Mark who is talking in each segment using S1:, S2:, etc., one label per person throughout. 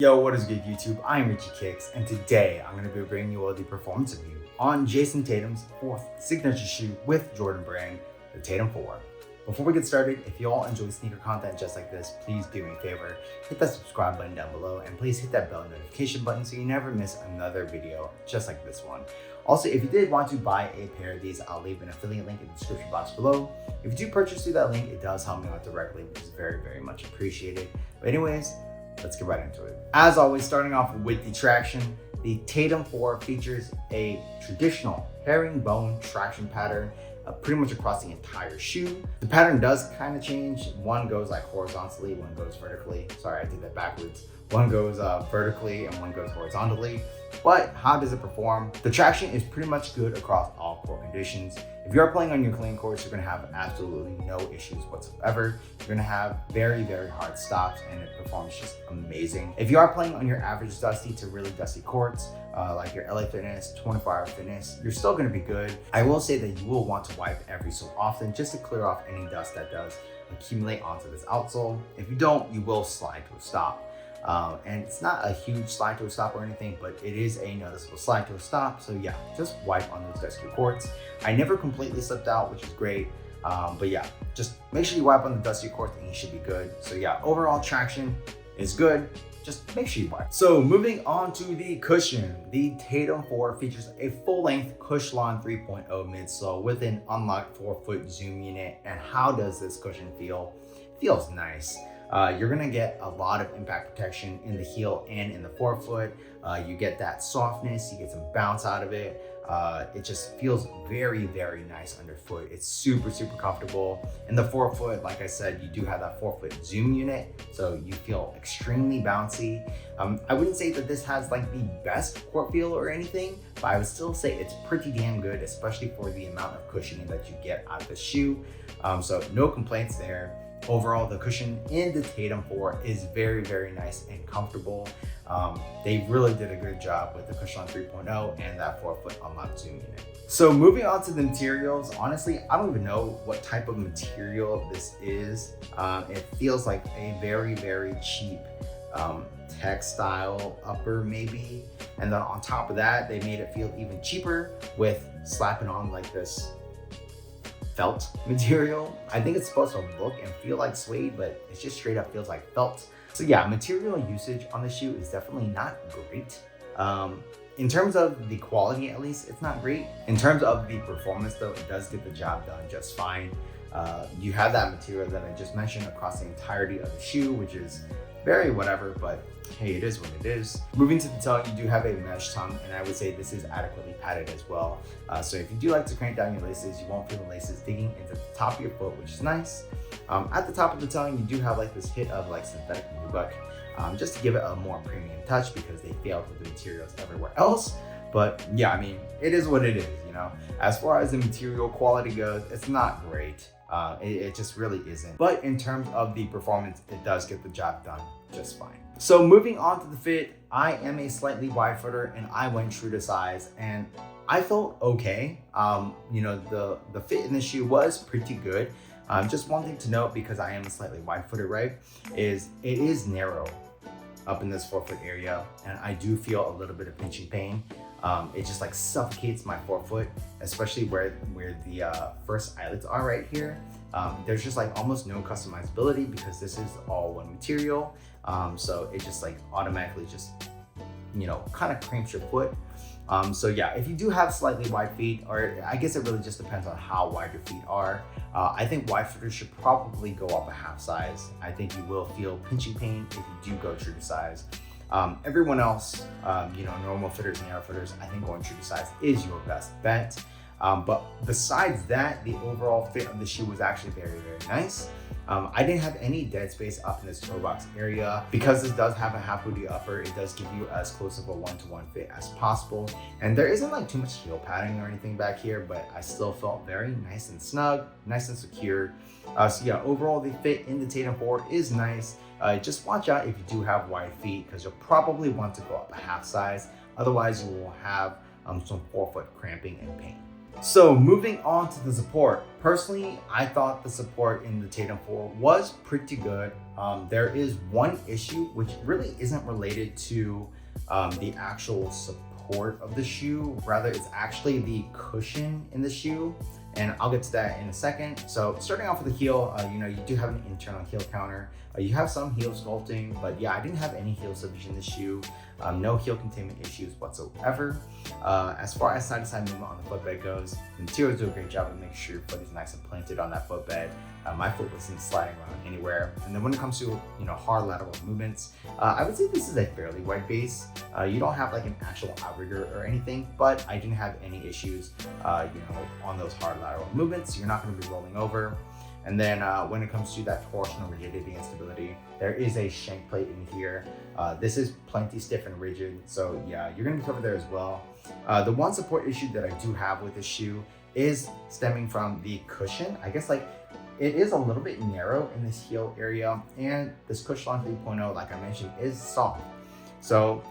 S1: Yo, what is good YouTube? I'm Richie Kicks, and today I'm going to be bringing you all the performance review on Jayson Tatum's fourth signature shoe with Jordan Brand, the Tatum 4. Before we get started, if you all enjoy sneaker content just like this, please do me a favor, hit that subscribe button down below, and please hit that bell notification button so you never miss another video just like this one. Also, if you did want to buy a pair of these, I'll leave an affiliate link in the description box below. If you do purchase through that link, it does help me out directly, which is very, very much appreciated. But anyways, let's get right into it. As always, starting off with the traction, the Tatum 4 features a traditional herringbone traction pattern pretty much across the entire shoe. The pattern does kind of change. One goes like horizontally, one goes vertically. Sorry, I did that backwards. One goes vertically and one goes horizontally. But how does it perform? The traction is pretty much good across all court conditions. If you're playing on your clean courts, you're gonna have absolutely no issues whatsoever. You're gonna have very, very hard stops and it performs just amazing. If you are playing on your average dusty to really dusty courts, like your LA Fitness, 24-hour Fitness, you're still gonna be good. I will say that you will want to wipe every so often just to clear off any dust that does accumulate onto this outsole. If you don't, you will slide to a stop. And it's not a huge slide to a stop or anything, but it is a noticeable slide to a stop. So yeah, just wipe on those dusty courts. I never completely slipped out, which is great. But yeah, just make sure you wipe on the dusty courts and you should be good. So yeah, overall traction is good. Just make sure you wipe. So moving on to the cushion, the Tatum 4 features a full-length Cushlon 3.0 midsole with an unlocked 4-foot zoom unit. And how does this cushion feel? Feels nice. You're gonna get a lot of impact protection in the heel and in the forefoot. You get that softness, you get some bounce out of it. It just feels very, very nice underfoot. It's super, super comfortable. In the forefoot, like I said, you do have that 4-foot zoom unit, so you feel extremely bouncy. I wouldn't say that this has like the best court feel or anything, but I would still say it's pretty damn good, especially for the amount of cushioning that you get out of the shoe. So no complaints there. Overall, the cushion in the Tatum 4 is very, very nice and comfortable. They really did a good job with the Cushlon 3.0 and that 4-foot unlocked zoom unit. So moving on to the materials, honestly, I don't even know what type of material this is. It feels like a very, very cheap textile upper maybe. And then on top of that, they made it feel even cheaper with slapping on like this felt material. I think it's supposed to look and feel like suede, but it just straight up feels like felt. So yeah, material usage on the shoe is definitely not great. In terms of the quality, at least, it's not great. In terms of the performance though, it does get the job done just fine. You have that material that I just mentioned across the entirety of the shoe, which is very whatever, but hey, it is what it is. Moving to the tongue, you do have a mesh tongue, and I would say this is adequately padded as well. So if you do like to crank down your laces, you won't feel the laces digging into the top of your foot, which is nice. At the top of the tongue, you do have like this hit of like synthetic nubuck, just to give it a more premium touch because they failed with the materials everywhere else. But yeah, I mean, it is what it is, you know? As far as the material quality goes, it's not great. It just really isn't. But in terms of the performance, it does get the job done just fine. So moving on to the fit, I am a slightly wide footer and I went true to size and I felt okay. You know, the fit in the shoe was pretty good. Just one thing to note, because I am a slightly wide footer, right, is it is narrow up in this 4-foot area and I do feel a little bit of pinching pain. It just like suffocates my forefoot, especially where the first eyelets are right here. There's just like almost no customizability because this is all one material. So it just like automatically just, you know, kind of cramps your foot. So yeah, if you do have slightly wide feet, or I guess it really just depends on how wide your feet are. I think wide footers should probably go up a half size. I think you will feel pinching pain if you do go true to size. Everyone else, you know, normal fitters, narrow fitters, I think going true to size is your best bet. But besides that, the overall fit of the shoe was actually very, very nice. I didn't have any dead space up in this toe box area. Because this does have a half booty upper, it does give you as close of a one-to-one fit as possible. And there isn't like too much heel padding or anything back here, but I still felt very nice and snug, nice and secure. So yeah, overall the fit in the Tatum 4 is nice. Just watch out if you do have wide feet because you'll probably want to go up a half size. Otherwise you will have some forefoot cramping and pain. So moving on to the support. Personally, I thought the support in the Tatum 4 was pretty good. There is one issue which really isn't related to the actual support of the shoe. Rather, it's actually the cushion in the shoe. And I'll get to that in a second. So starting off with the heel, you do have an internal heel counter. You have some heel sculpting, but yeah, I didn't have any heel slippage in the shoe. No heel containment issues whatsoever. As far as side-to-side movement on the footbed goes, the materials do a great job of making sure your foot is nice and planted on that footbed. My foot wasn't sliding around anywhere. And then when it comes to hard lateral movements, I would say this is a fairly wide base. You don't have like an actual outrigger or anything, but I didn't have any issues on those hard lateral movements. You're not going to be rolling over. And then when it comes to that torsional rigidity and stability, there is a shank plate in here. This is plenty stiff and rigid, so yeah, you're gonna be covered there as well. The one support issue that I do have with this shoe is stemming from the cushion. I guess like it is a little bit narrow in this heel area, and this Cushlon 3.0, like I mentioned, is soft. So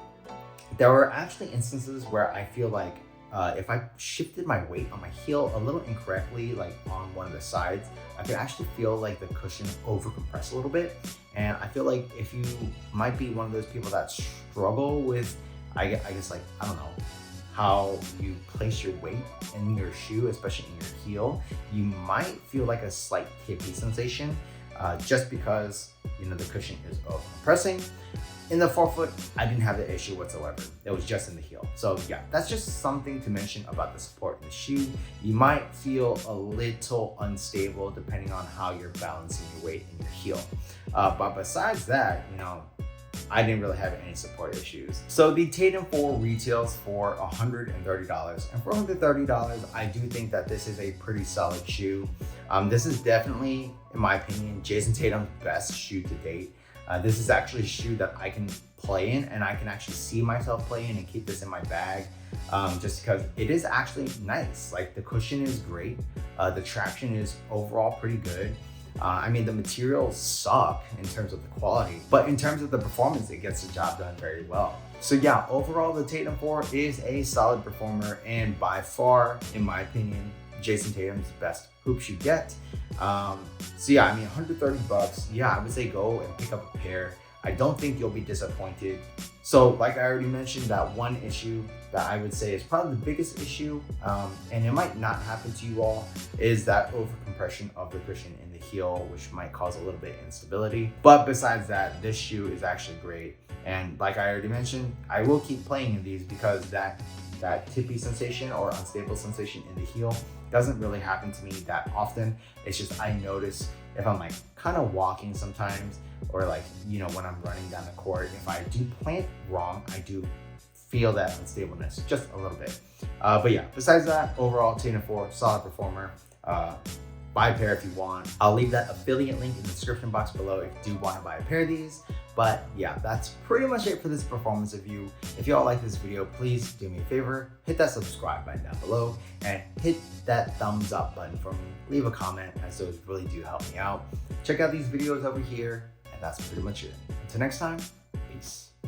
S1: there were actually instances where I feel like if I shifted my weight on my heel a little incorrectly, like on one of the sides, I could actually feel like the cushion over compress a little bit. And I feel like if you might be one of those people that struggle with, I guess like, I don't know, how you place your weight in your shoe, especially in your heel, you might feel like a slight tippy sensation just because, the cushion is over compressing. In the forefoot, I didn't have the issue whatsoever. It was just in the heel. So yeah, that's just something to mention about the support in the shoe. You might feel a little unstable depending on how you're balancing your weight in your heel. But besides that, I didn't really have any support issues. So the Tatum 4 retails for $130. And for $130, I do think that this is a pretty solid shoe. This is definitely, in my opinion, Jayson Tatum's best shoe to date. This is actually a shoe that I can play in, and I can actually see myself play in and keep this in my bag just because it is actually nice. Like the cushion is great. The traction is overall pretty good. I mean, the materials suck in terms of the quality, but in terms of the performance, it gets the job done very well. So yeah, overall, the Tatum 4 is a solid performer and by far, in my opinion, Jayson Tatum's best hoop shoe yet. So yeah, I mean, $130, yeah, I would say go and pick up a pair. I don't think you'll be disappointed. So like I already mentioned, that one issue that I would say is probably the biggest issue, and it might not happen to you all, is that over compression of the cushion in the heel, which might cause a little bit of instability. But besides that, this shoe is actually great. And like I already mentioned, I will keep playing in these because that tippy sensation or unstable sensation in the heel doesn't really happen to me that often. It's just I notice if I'm like kind of walking sometimes, or like, when I'm running down the court, if I do plant wrong, I do feel that unstableness just a little bit. But yeah, besides that, overall, Tatum 4, solid performer. Buy a pair if you want. I'll leave that affiliate link in the description box below if you do want to buy a pair of these. But yeah, that's pretty much it for this performance review. If y'all like this video, please do me a favor, hit that subscribe button down below and hit that thumbs up button for me. Leave a comment, as those really do help me out. Check out these videos over here, and that's pretty much it. Until next time, peace.